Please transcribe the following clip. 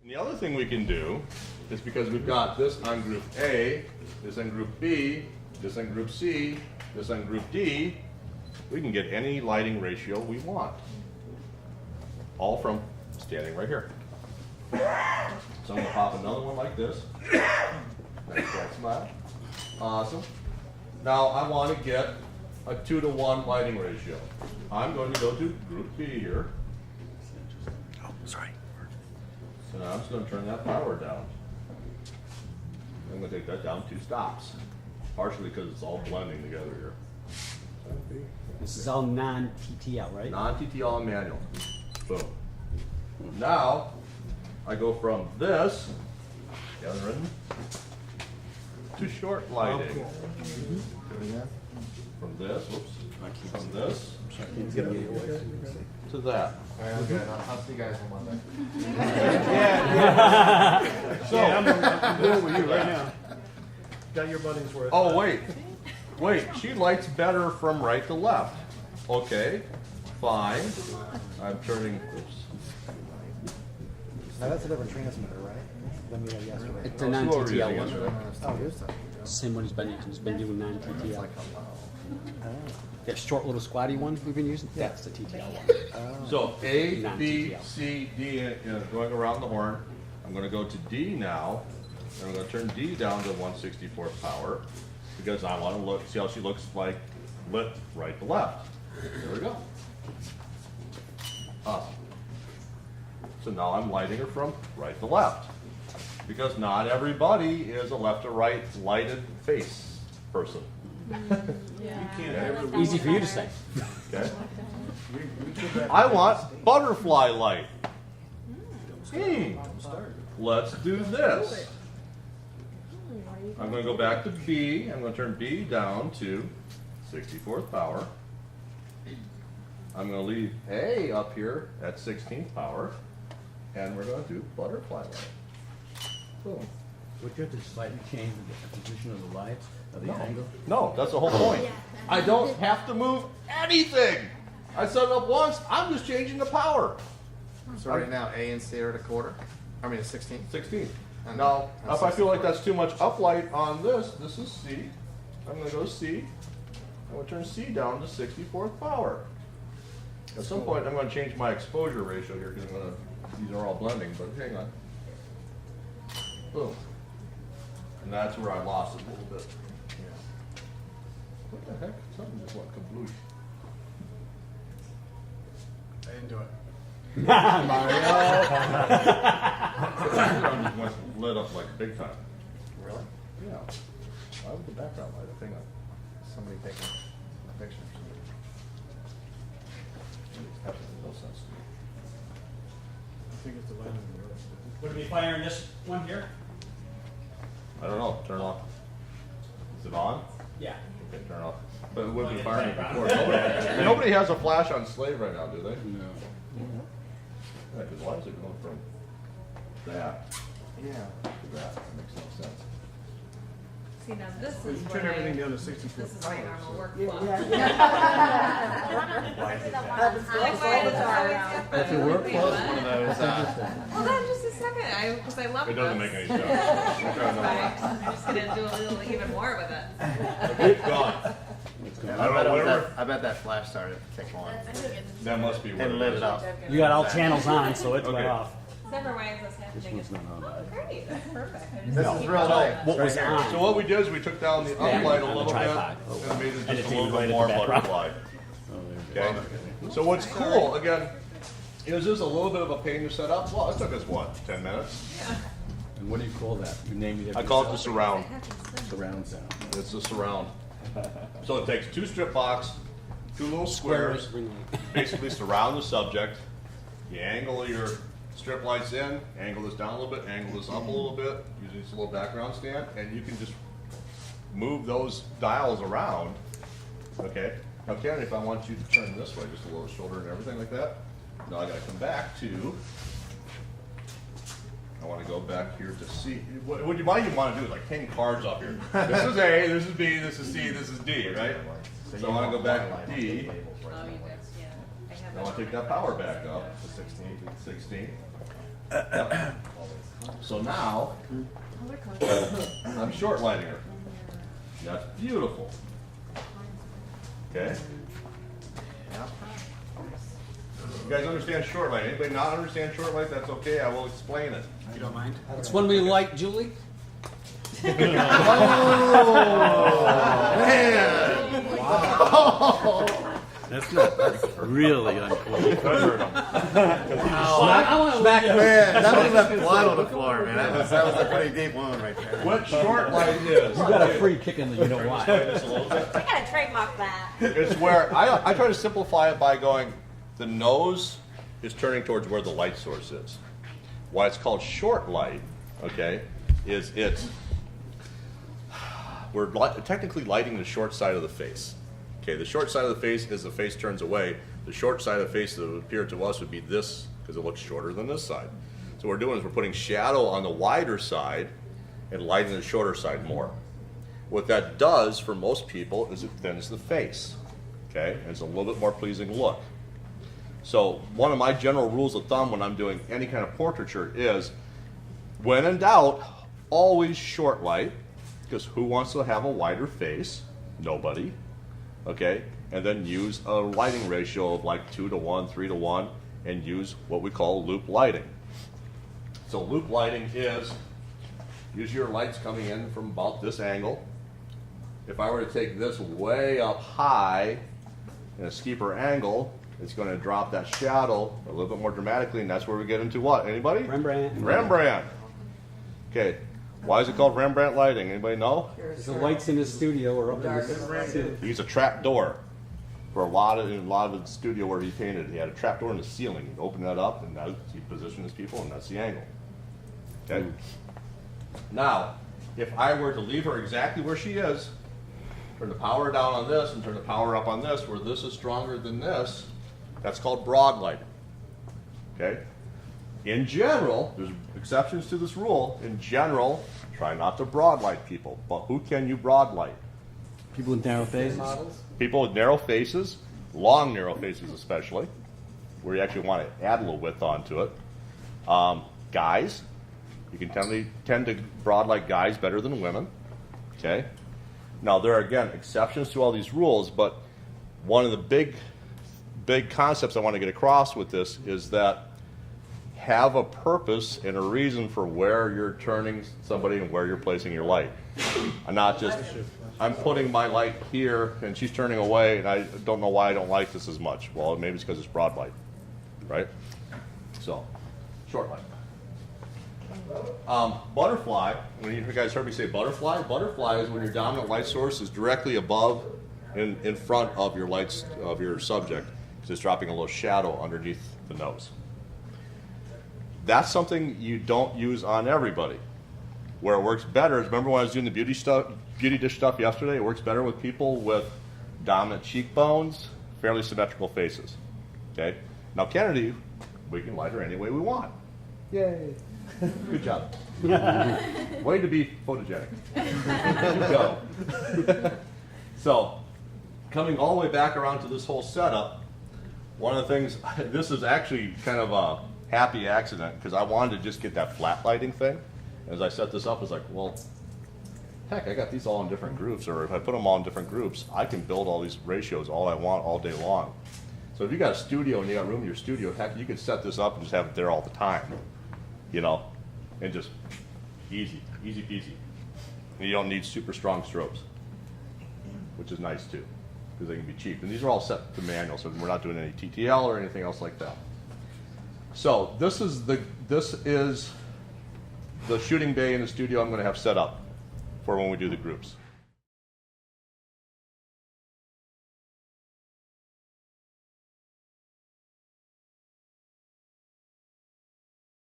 And the other thing we can do is, because we've got this on group A, this on group B, this on group C, this on group D, we can get any lighting ratio we want. All from standing right here. So I'm going to pop another one like this. Nice bright smile. Awesome. Now I want to get a 2-to-1 lighting ratio. I'm going to go to group B here. Oh, sorry. And I'm just going to turn that power down. I'm going to take that down 2 stops. Partially because it's all blending together here. This is all non-TTL, right? Non-TTL and manual. Boom. Now, I go from this, to short lighting. From this, whoops, from this to that. Okay, I'll see you guys on Monday. So, I'm dealing with you right now. Got your money's worth. oh wait, she lights better from right to left. Okay, fine. I'm turning, oops. Now that's a different transmitter, right? Than we had yesterday. It's a Who are we using non-TTL yesterday? one. Oh, here's that. Same one he's been using. He's been doing non-TTL. Oh. That short little squatty one we've been using, that's the TTL one. So A, B, Non-TTL. C, D, going around the horn. I'm going to go to D now, and I'm going to turn D down to 1/64th power, because I want to see how she looks like lit right to left. There we go. Awesome. So now I'm lighting her from right to left, because not everybody is a left to right lighted face person. Easy for you to say. Okay. I want butterfly light. Let's do this. I'm going to go back to B. I'm going to turn B down to 64th power. I'm going to leave A up here at 16th power. And we're going to do butterfly light. Boom. Would you have to slightly change the position of the lights, of the angle? No, that's the whole point. I don't have to move anything. I set it up once. I'm just changing the power. So right now, A and C are at a quarter? I mean, a 16th? 16. And Now, that's if I feel like that's too much uplight on this is C. I'm going to go C. I'm going to turn C down to 64th power. At some point, I'm going to change my exposure ratio here, because these are all blending, but hang on. Boom. And that's where I lost it a little bit. What the heck? Something just went kabloosh. I didn't do it. The background just went lit up like big time. Really? Yeah. Why would the background light up? Hang on. Somebody taking a picture. It's absolutely no sense to me. I think it's the light in the room. Would it be firing this one here? I don't know. Turn it off. Is it on? Yeah. Okay, turn it off. But it would be firing it before. Nobody has a flash on slave right now, do they? No. Yeah, because why is it going from that Yeah. to that? That makes no sense. See, now this Well, is you what turn everything down to this 64 is my power. normal So. workflow. That's a workflow? Hold on just a second, because I love It this. doesn't make any sense. We're trying Right. to- I'm just gonna do a little even more with it. Okay, gone. I don't know, whatever. I bet that flash started to kick on That must be what and lit it up. You got all channels on, so it went Okay. off. Several ways this happening. This one's not on. Oh, great, that's perfect. I just This keep is real it light. What was on? So what we did is we took down the Yeah, uplight a on the little bit tripod. and made it And just it's a little even right bit at more the background. butterfly. Oh, there we Okay. So what's cool, again, is this a little bit of a pain to set up? Well, it took us what, 10 minutes? go. And what do you call that? You named it. I call it the surround. surround sound. It's the surround. So it takes 2 strip box, 2 little squares, basically surround the subject. You angle your strip lights in, angle this down a little bit, angle this up a little bit, using this little background stand, and you can just move those dials around. Okay? Now, Karen, if I want you to turn this way, just a little shoulder and everything like that, now I gotta come back to, I wanna go back here to C. What you might even wanna do is like hang cards up here. This is A, this is B, this is C, this is D, right? So I wanna go back to D. Oh, you did, yeah. I have I want to take that power back up to 16. Yep. So now, I'm short lighting her. That's beautiful. Okay? You guys understand short light? Anybody not understand short light? That's okay. I will explain it. You don't mind? It's when we light Julie. That's really uncool. I want to smack her. Man, that was left blood on the floor, man. That was a pretty deep wound right there. What short light is? You got a free kick in that you don't want. I gotta trademark that. It's where I try to simplify it by going, the nose is turning towards where the light source is. Why it's called short light, okay, is we're technically lighting the short side of the face. Okay, the short side of the face, as the face turns away, the short side of the face that would appear to us would be this, because it looks shorter than this side. So what we're doing is we're putting shadow on the wider side and lighting the shorter side more. What that does for most people is it thins the face, okay, and it's a little bit more pleasing look. So one of my general rules of thumb when I'm doing any kind of portraiture is, when in doubt, always short light, because who wants to have a wider face? Nobody. Okay, and then use a lighting ratio of like 2 to 1, 3 to 1, and use what we call loop lighting. So loop lighting is, use your lights coming in from about this angle. If I were to take this way up high in a steeper angle, it's going to drop that shadow a little bit more dramatically, and that's where we get into what? Anybody? Rembrandt. Rembrandt. Okay, why is it called Rembrandt lighting? Anybody know? The lights in his studio are up in his. He used a trap door for a lot of the studio where he painted. He had a trap door in the ceiling. He'd open that up, and he positioned his people, and that's the angle. Okay. Now, if I were to leave her exactly where she is, turn the power down on this, and turn the power up on this, where this is stronger than this, that's called broad lighting. Okay. In general, there's exceptions to this rule. In general, try not to broad light people. But who can you broad light? People with narrow faces. People with narrow faces, long narrow faces especially, where you actually want to add a little width onto it. Guys, you can tend to broad light guys better than women. Okay. Now there are again exceptions to all these rules, but one of the big concepts I want to get across with this is that have a purpose and a reason for where you're turning somebody and where you're placing your light. I'm not just, I'm putting my light here and she's turning away and I don't know why I don't like this as much. Well, maybe it's because it's broad light, right? So, short light. Butterfly, when you guys heard me say butterfly, butterfly is when your dominant light source is directly above in front of your lights, of your subject, because it's dropping a little shadow underneath the nose. That's something you don't use on everybody. Where it works better is, remember when I was doing the beauty dish stuff yesterday, it works better with people with dominant cheekbones, fairly symmetrical faces. Okay? Now Kennedy, we can light her any way we want. Yay. Good job. Way to be photogenic. Good go. So, coming all the way back around to this whole setup, one of the things, this is actually kind of a happy accident because I wanted to just get that flat lighting thing. As I set this up, I was like, well, heck, I got these all in different groups, or if I put them all in different groups, I can build all these ratios all I want all day long. So if you got a studio and you got room in your studio, heck, you can set this up and just have it there all the time, you know, and just easy peasy. And you don't need super strong strobes, which is nice too, because they can be cheap. And these are all set to manual, so we're not doing any TTL or anything else like that. So this is the shooting bay in the studio I'm going to have set up for when we do the groups.